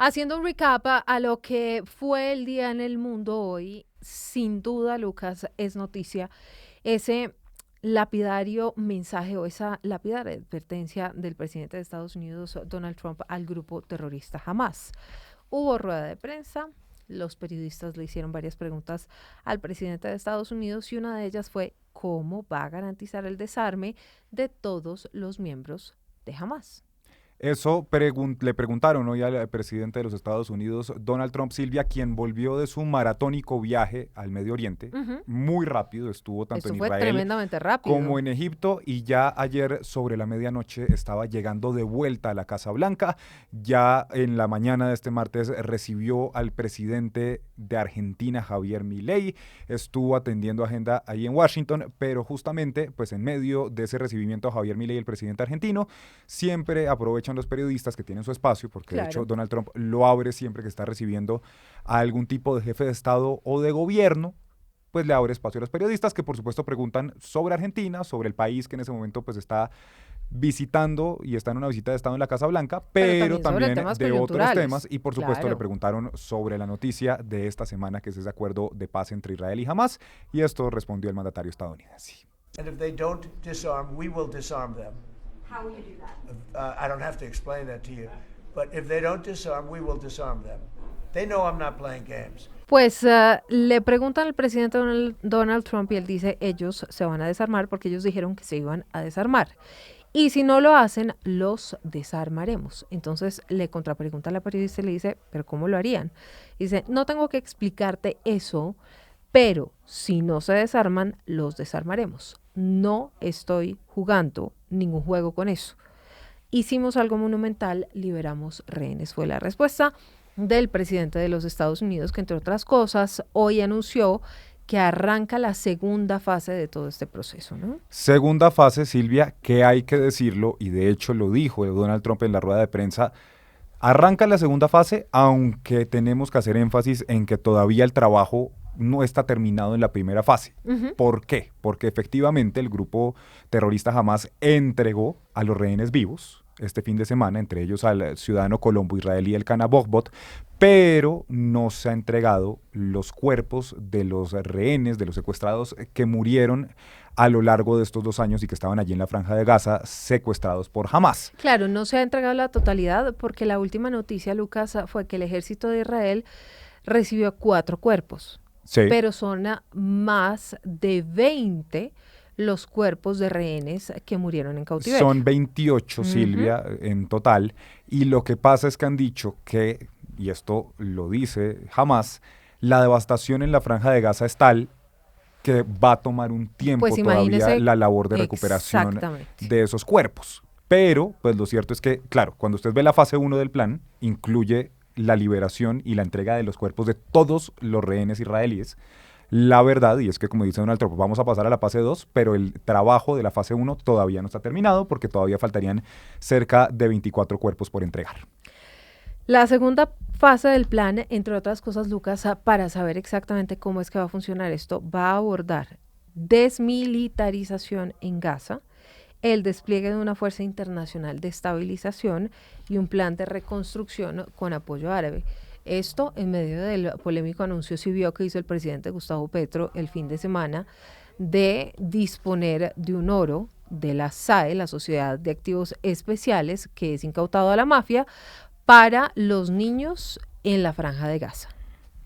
Haciendo un recap a lo que fue el día en el mundo hoy, sin duda, Lucas, es noticia ese lapidario mensaje o esa lapidaria advertencia del presidente de Estados Unidos, Donald Trump, al grupo terrorista Hamas. Hubo rueda de prensa, los periodistas le hicieron varias preguntas al presidente de Estados Unidos y una de ellas fue cómo va a garantizar el desarme de todos los miembros de Hamas. Eso le preguntaron hoy al presidente de los Estados Unidos, Donald Trump, Silvia, quien volvió de su maratónico viaje al Medio Oriente. Ujú. Muy rápido, estuvo tanto Esto en fue Israel tremendamente como rápido. en Egipto, y ya ayer sobre la medianoche estaba llegando de vuelta a la Casa Blanca. Ya en la mañana de este martes recibió al presidente de Argentina, Javier Milei. Estuvo atendiendo agenda ahí en Washington, pero justamente pues en medio de ese recibimiento a Javier Milei, el presidente argentino, siempre aprovechan los periodistas que tienen su espacio, porque de hecho Claro. Donald Trump lo abre siempre que está recibiendo a algún tipo de jefe de Estado o de gobierno, pues le abre espacio a los periodistas que por supuesto preguntan sobre Argentina, sobre el país que en ese momento pues está visitando y está en una visita de Estado en la Casa Blanca, Pero pero también sobre también temas de otros coyunturales. temas, y por supuesto le Claro. preguntaron sobre la noticia de esta semana, que es ese acuerdo de paz entre Israel y Hamas, y esto respondió el mandatario estadounidense. And if they don't disarm, we will disarm them. How will you do that? I don't have to explain that to you. But if they don't disarm, we will disarm them. They know I'm not playing games. Pues le preguntan al presidente Donald Trump y él dice, ellos se van a desarmar porque ellos dijeron que se iban a desarmar. Y si no lo hacen, los desarmaremos. Entonces le contrapregunta a la periodista y le dice, ¿pero cómo lo harían? Dice, no tengo que explicarte eso, pero si no se desarman, los desarmaremos. No estoy jugando ningún juego con eso. Hicimos algo monumental, liberamos rehenes, fue la respuesta del presidente de los Estados Unidos, que entre otras cosas hoy anunció que arranca la segunda fase de todo este proceso, ¿no? Segunda fase, Silvia, que hay que decirlo, y de hecho lo dijo Donald Trump en la rueda de prensa, arranca la segunda fase, aunque tenemos que hacer énfasis en que todavía el trabajo no está terminado en la primera fase. Ujú. ¿Por qué? Porque efectivamente el grupo terrorista Hamas entregó a los rehenes vivos este fin de semana, entre ellos al ciudadano colombo israelí Elkan Abogdot, pero no se ha entregado los cuerpos de los rehenes, de los secuestrados que murieron a lo largo de estos 2 años y que estaban allí en la Franja de Gaza secuestrados por Hamas. Claro, no se ha entregado la totalidad porque la última noticia, Lucas, fue que el ejército de Israel recibió 4 cuerpos, Sí. pero son más de 20 los cuerpos de rehenes que murieron en cautiverio. Son 28, Silvia, en total, y lo que pasa es que han dicho que, y esto lo dice Hamas, la devastación en la Franja de Gaza es tal que va a tomar un tiempo Pues todavía imagínese, la labor de recuperación exactamente. de esos cuerpos. Pero, pues lo cierto es que, claro, cuando usted ve la fase 1 del plan, incluye la liberación y la entrega de los cuerpos de todos los rehenes israelíes. La verdad, y es que como dice Donald Trump, vamos a pasar a la fase 2, pero el trabajo de la fase 1 todavía no está terminado porque todavía faltarían cerca de 24 cuerpos por entregar. La segunda fase del plan, entre otras cosas, Lucas, para saber exactamente cómo es que va a funcionar esto, va a abordar desmilitarización en Gaza, el despliegue de una fuerza internacional de estabilización y un plan de reconstrucción con apoyo árabe. Esto en medio del polémico anuncio civil que hizo el presidente Gustavo Petro el fin de semana de disponer de un oro de la SAE, la Sociedad de Activos Especiales, que es incautado a la mafia, para los niños en la Franja de Gaza.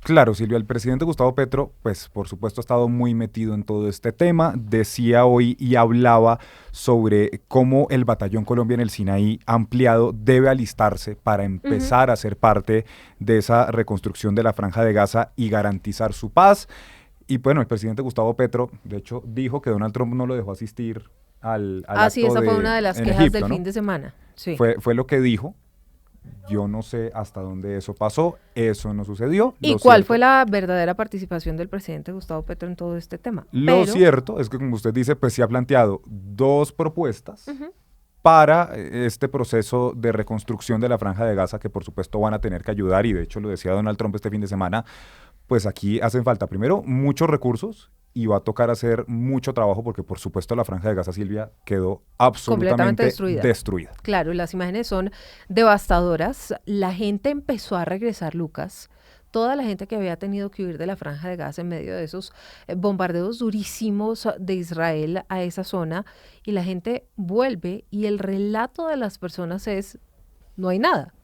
Claro, Silvia, el presidente Gustavo Petro, pues por supuesto ha estado muy metido en todo este tema. Decía hoy y hablaba sobre cómo el Batallón Colombia en el Sinaí ampliado debe alistarse para empezar a ser parte de esa reconstrucción de la Franja de Gaza y garantizar su paz. Y bueno, el presidente Gustavo Petro, de hecho, dijo que Donald Trump no lo dejó asistir al Sí, acto esa fue una de las en quejas Egipto, del ¿no? fin de semana. Sí. Fue lo que dijo. Yo no sé hasta dónde eso pasó, eso no sucedió. ¿Y Lo cuál cierto- fue la verdadera participación del presidente Gustavo Petro en todo este tema? Lo Pero, cierto es que, como usted dice, pues se ha planteado 2 propuestas para este proceso de reconstrucción de la Franja de Gaza, que por supuesto van a tener que ayudar, y de hecho lo decía Donald Trump este fin de semana, pues aquí hacen falta primero muchos recursos y va a tocar hacer mucho trabajo porque por supuesto la Franja de Gaza, Silvia, quedó absolutamente destruida. Claro, las imágenes son devastadoras. La gente empezó a regresar, Lucas. Toda la gente que había tenido que huir de la Franja de Gaza en medio de esos bombardeos durísimos de Israel a esa zona, y la gente vuelve y el relato de las personas es: no hay nada.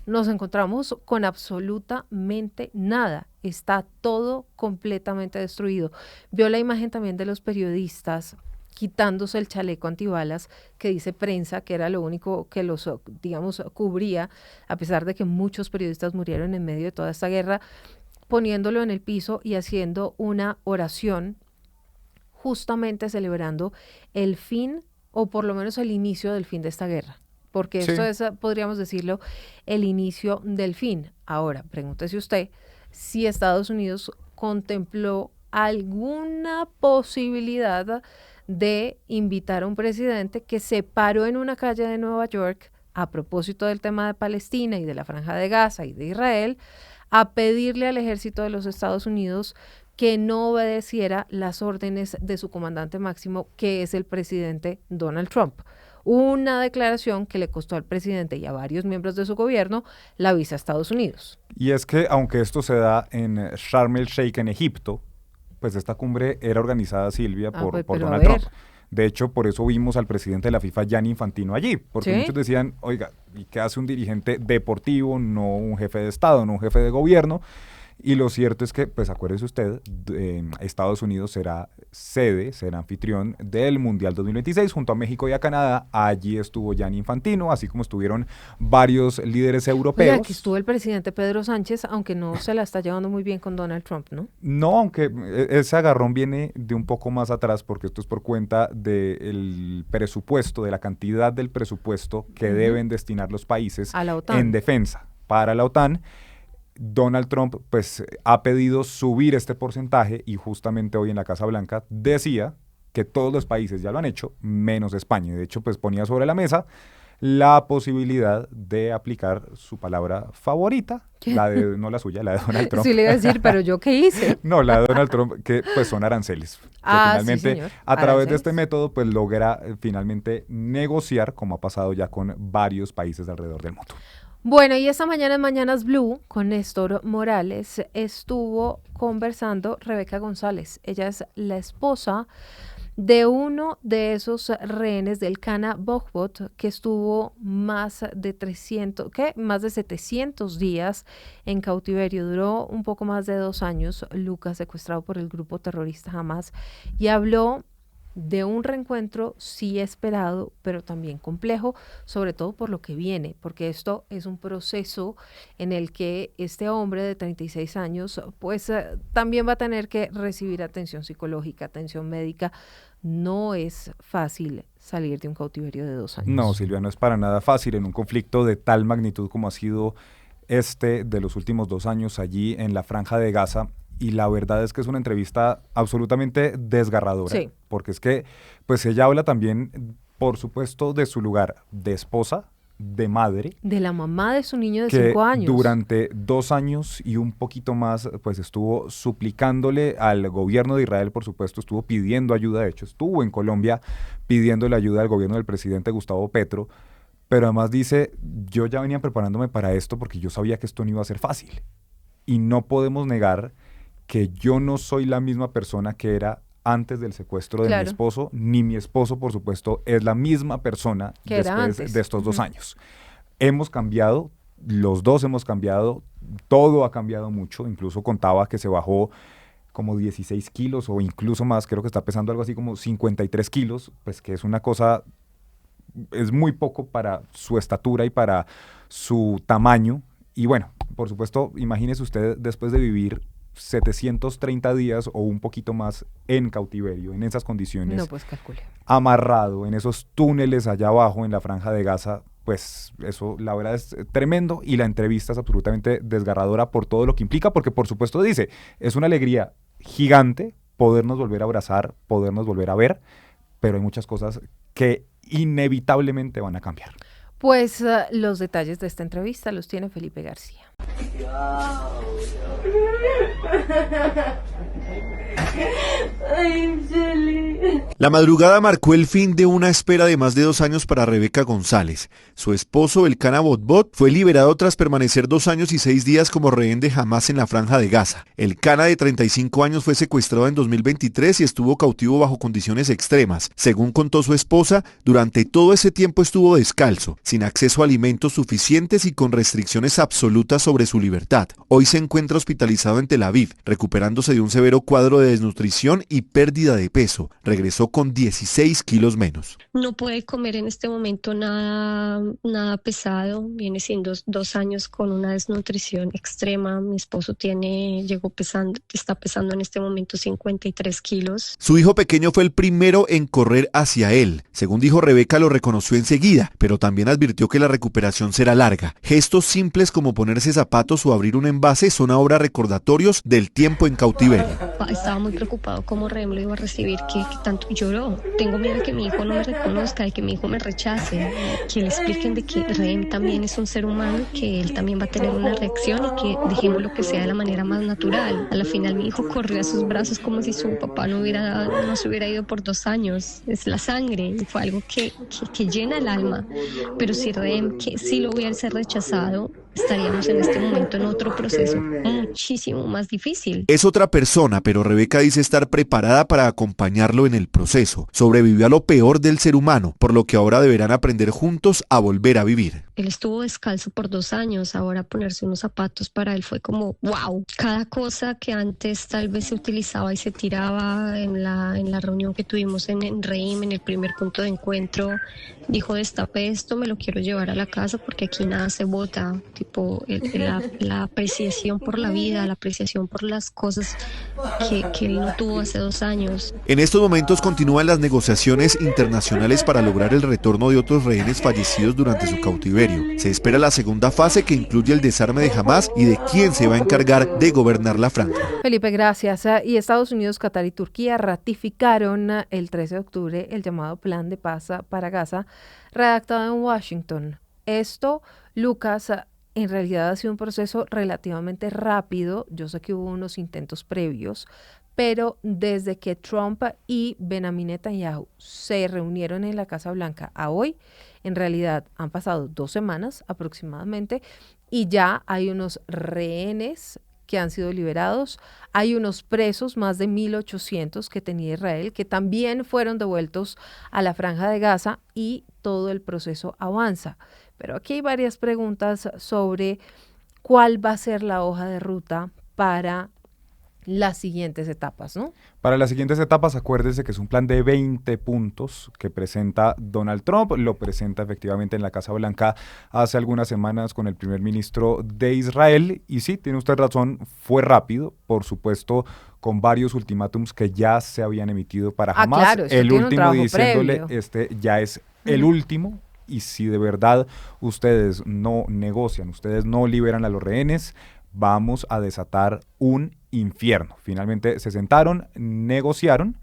Nos encontramos con absolutamente nada. Está todo completamente destruido. Vio la imagen también de los periodistas quitándose el chaleco antibalas que dice prensa, que era lo único que los, digamos, cubría, a pesar de que muchos periodistas murieron en medio de toda esta guerra, poniéndolo en el piso y haciendo una oración, justamente celebrando el fin, o por lo menos el inicio del fin de esta guerra. Porque esto es, podríamos decirlo, el inicio del fin. Ahora, pregúntese usted si Estados Unidos contempló alguna posibilidad de invitar a un presidente que se paró en una calle de Nueva York a propósito del tema de Palestina y de la Franja de Gaza y de Israel, a pedirle al ejército de los Estados Unidos que no obedeciera las órdenes de su comandante máximo, que es el presidente Donald Trump. Una declaración que le costó al presidente y a varios miembros de su gobierno la visa a Estados Unidos. Y es que aunque esto se da en Sharm el Sheikh, en Egipto, pues esta cumbre era organizada, Silvia, por Donald Trump. De hecho, por eso vimos al presidente de la FIFA, Gianni Infantino, allí, porque muchos decían, oiga, ¿y qué hace un dirigente deportivo, no un jefe de Estado, no un jefe de gobierno? Y lo cierto es que, pues acuérdese usted, Estados Unidos será anfitrión del Mundial 2026 junto a México y a Canadá. Allí estuvo Gianni Infantino, así como estuvieron varios líderes europeos. Oye, aquí estuvo el presidente Pedro Sánchez, aunque no se la está llevando muy bien con Donald Trump, ¿no? No, aunque ese agarrón viene de un poco más atrás, porque esto es por cuenta del presupuesto, de la cantidad del presupuesto que deben destinar los países a la OTAN, en defensa para la OTAN. Donald Trump pues ha pedido subir este porcentaje y justamente hoy en la Casa Blanca decía que todos los países ya lo han hecho, menos España. De hecho, pues ponía sobre la mesa la posibilidad de aplicar su palabra favorita, no la suya, la de Donald Trump. Sí, le iba a decir, pero ¿yo qué hice? No, la de Donald Trump, que pues son aranceles. Finalmente, sí, a través de este método, pues logra finalmente negociar, como ha pasado ya con varios países alrededor del mundo. Bueno, y esta mañana en Mañanas Blue, con Néstor Morales, estuvo conversando Rebeca González. Ella es la esposa de uno de esos rehenes del Kana Bogbot, que estuvo más de 700 días en cautiverio. Duró un poco más de 2 años, Lucas, secuestrado por el grupo terrorista Hamas, y habló de un reencuentro sí esperado, pero también complejo, sobre todo por lo que viene, porque esto es un proceso en el que este hombre de 36 años, pues también va a tener que recibir atención psicológica, atención médica. No es fácil salir de un cautiverio de 2 años. No, Silvia, no es para nada fácil en un conflicto de tal magnitud como ha sido este de los últimos 2 años allí en la Franja de Gaza. Y la verdad es que es una entrevista absolutamente desgarradora, porque es que pues ella habla también, por supuesto, de su lugar de esposa, de madre. De la mamá de su niño de 5 años. Durante 2 años y un poquito más, pues estuvo suplicándole al gobierno de Israel, por supuesto, estuvo pidiendo ayuda, de hecho estuvo en Colombia pidiéndole ayuda al gobierno del presidente Gustavo Petro, pero además dice, yo ya venía preparándome para esto porque yo sabía que esto no iba a ser fácil. Y no podemos negar que yo no soy la misma persona que era antes del secuestro de mi esposo, ni mi esposo, por supuesto, es la misma persona que después de estos 2 años. Hemos cambiado, los dos hemos cambiado, todo ha cambiado mucho, incluso contaba que se bajó como 16 kilos o incluso más, creo que está pesando algo así como 53 kilos, pues que es una cosa, es muy poco para su estatura y para su tamaño. Y bueno, por supuesto, imagínese usted después de vivir 730 días o un poquito más en cautiverio, en esas condiciones. No, pues calcule. Amarrado en esos túneles allá abajo en la Franja de Gaza, pues eso la verdad es tremendo y la entrevista es absolutamente desgarradora por todo lo que implica, porque por supuesto dice, es una alegría gigante podernos volver a abrazar, podernos volver a ver, pero hay muchas cosas que inevitablemente van a cambiar. Pues los detalles de esta entrevista los tiene Felipe García. La madrugada marcó el fin de una espera de más de 2 años para Rebeca González. Su esposo, el Cana Botbot, fue liberado tras permanecer 2 años y 6 días como rehén de Hamás en la Franja de Gaza. El Cana, de 35 años, fue secuestrado en 2023 y estuvo cautivo bajo condiciones extremas. Según contó su esposa, durante todo ese tiempo estuvo descalzo, sin acceso a alimentos suficientes y con restricciones absolutas sobre su libertad. Hoy se encuentra hospitalizado en Tel Aviv, recuperándose de un severo cuadro de desnutrición y pérdida de peso. Regresó con 16 kilos menos. No puede comer en este momento nada pesado. Viene siendo 2 años con una desnutrición extrema. Mi esposo está pesando en este momento 53 kilos. Su hijo pequeño fue el primero en correr hacia él. Según dijo Rebeca, lo reconoció enseguida, pero también advirtió que la recuperación será larga. Gestos simples como ponerse zapatos o abrir un envase son ahora recordatorios del tiempo en cautiverio. Estaba muy preocupado cómo Rem lo iba a recibir, que tanto lloró. Tengo miedo de que mi hijo no me reconozca, de que mi hijo me rechace, que le expliquen de que Rem también es un ser humano, que él también va a tener una reacción y que dejemos lo que sea de la manera más natural. A la final mi hijo corrió a sus brazos como si su papá no se hubiera ido por 2 años. Es la sangre, fue algo que llena el alma. Pero si Rem, que sí lo hubiese rechazado, estaríamos en este momento en otro proceso muchísimo más difícil. Es otra persona, pero Rebeca dice estar preparada para acompañarlo en el proceso. Sobrevivió a lo peor del ser humano, por lo que ahora deberán aprender juntos a volver a vivir. Él estuvo descalzo por 2 años, ahora ponerse unos zapatos para él fue como wow. Cada cosa que antes tal vez se utilizaba y se tiraba en la reunión que tuvimos en Reim, en el primer punto de encuentro, dijo: destape esto, me lo quiero llevar a la casa porque aquí nada se bota. Tipo, la apreciación por la vida, la apreciación por las cosas que él no tuvo hace 2 años. En estos momentos continúan las negociaciones internacionales para lograr el retorno de otros rehenes fallecidos durante su cautiverio. Se espera la segunda fase, que incluye el desarme de Hamás y de quién se va a encargar de gobernar la franja. Felipe, gracias. Y Estados Unidos, Qatar y Turquía ratificaron el 13 de octubre el llamado Plan de Paz para Gaza, redactado en Washington. Esto, Lucas, en realidad ha sido un proceso relativamente rápido. Yo sé que hubo unos intentos previos, pero desde que Trump y Benjamin Netanyahu se reunieron en la Casa Blanca a hoy, en realidad han pasado 2 semanas aproximadamente y ya hay unos rehenes que han sido liberados, hay unos presos, más de 1.800 que tenía Israel, que también fueron devueltos a la Franja de Gaza y todo el proceso avanza. Pero aquí hay varias preguntas sobre cuál va a ser la hoja de ruta para las siguientes etapas, ¿no? Para las siguientes etapas, acuérdese que es un plan de 20 puntos que presenta Donald Trump, lo presenta efectivamente en la Casa Blanca hace algunas semanas con el primer ministro de Israel, y sí, tiene usted razón, fue rápido, por supuesto, con varios ultimátums que ya se habían emitido para Hamás. Claro, el último diciéndole, previo. este ya es el último, y si de verdad ustedes no negocian, ustedes no liberan a los rehenes, vamos a desatar un infierno. Finalmente se sentaron, negociaron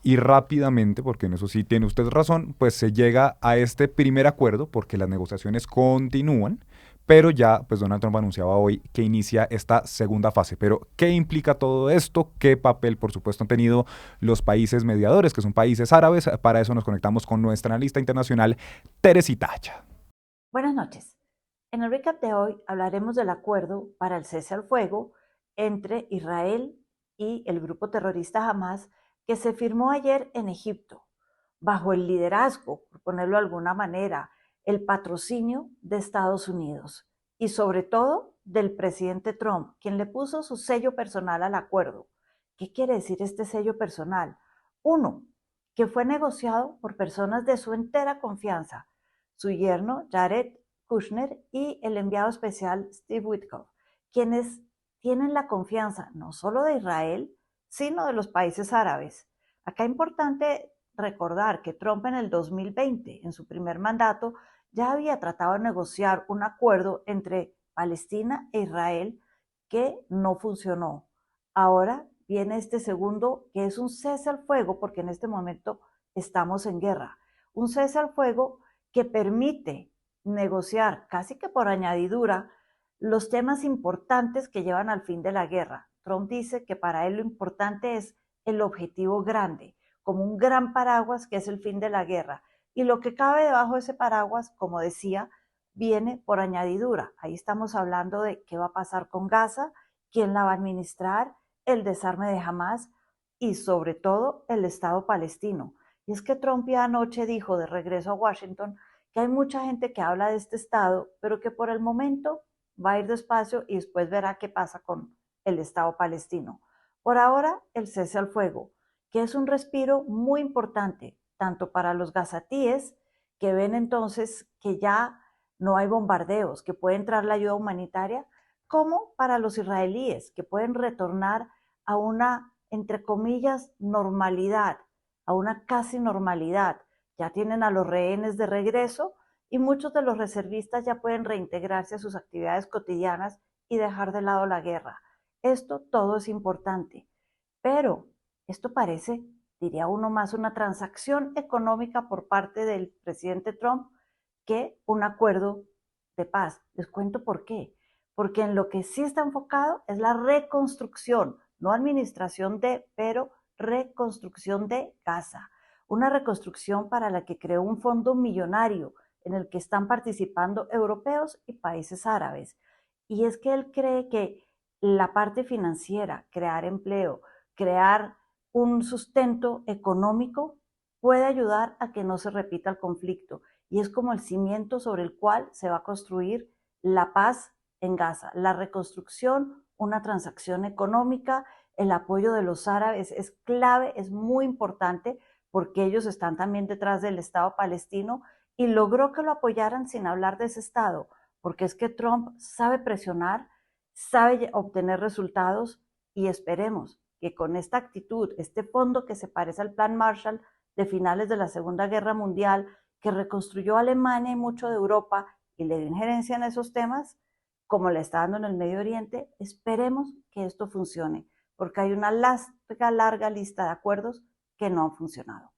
y rápidamente, porque en eso sí tiene usted razón, pues se llega a este primer acuerdo porque las negociaciones continúan, pero ya pues Donald Trump anunciaba hoy que inicia esta segunda fase. Pero ¿qué implica todo esto? ¿Qué papel, por supuesto, han tenido los países mediadores, que son países árabes? Para eso nos conectamos con nuestra analista internacional, Teresita Hacha. Buenas noches. En el recap de hoy hablaremos del acuerdo para el cese al fuego entre Israel y el grupo terrorista Hamás, que se firmó ayer en Egipto, bajo el liderazgo, por ponerlo de alguna manera, el patrocinio de Estados Unidos y sobre todo del presidente Trump, quien le puso su sello personal al acuerdo. ¿Qué quiere decir este sello personal? 1, que fue negociado por personas de su entera confianza, su yerno Jared Kushner y el enviado especial Steve Witkoff, quienes tienen la confianza no solo de Israel, sino de los países árabes. Acá es importante recordar que Trump en el 2020, en su primer mandato, ya había tratado de negociar un acuerdo entre Palestina e Israel que no funcionó. Ahora viene este segundo, que es un cese al fuego, porque en este momento estamos en guerra. Un cese al fuego que permite negociar casi que por añadidura los temas importantes que llevan al fin de la guerra. Trump dice que para él lo importante es el objetivo grande, como un gran paraguas que es el fin de la guerra. Y lo que cabe debajo de ese paraguas, como decía, viene por añadidura. Ahí estamos hablando de qué va a pasar con Gaza, quién la va a administrar, el desarme de Hamás y sobre todo el Estado palestino. Y es que Trump ya anoche dijo de regreso a Washington que hay mucha gente que habla de este Estado, pero que por el momento va a ir despacio y después verá qué pasa con el Estado palestino. Por ahora, el cese al fuego, que es un respiro muy importante, tanto para los gazatíes, que ven entonces que ya no hay bombardeos, que puede entrar la ayuda humanitaria, como para los israelíes, que pueden retornar a una, entre comillas, normalidad, a una casi normalidad. Ya tienen a los rehenes de regreso y muchos de los reservistas ya pueden reintegrarse a sus actividades cotidianas y dejar de lado la guerra. Esto todo es importante, pero esto parece, diría uno más, una transacción económica por parte del presidente Trump que un acuerdo de paz. Les cuento por qué. Porque en lo que sí está enfocado es la reconstrucción, no administración de, pero reconstrucción de Gaza. Una reconstrucción para la que creó un fondo millonario en el que están participando europeos y países árabes. Y es que él cree que la parte financiera, crear empleo, crear un sustento económico, puede ayudar a que no se repita el conflicto. Y es como el cimiento sobre el cual se va a construir la paz en Gaza. La reconstrucción, una transacción económica, el apoyo de los árabes es clave, es muy importante porque ellos están también detrás del Estado palestino y logró que lo apoyaran sin hablar de ese Estado, porque es que Trump sabe presionar, sabe obtener resultados y esperemos que con esta actitud, este fondo que se parece al Plan Marshall de finales de la Segunda Guerra Mundial, que reconstruyó Alemania y mucho de Europa y le dio injerencia en esos temas, como le está dando en el Medio Oriente, esperemos que esto funcione, porque hay una larga lista de acuerdos que no han funcionado.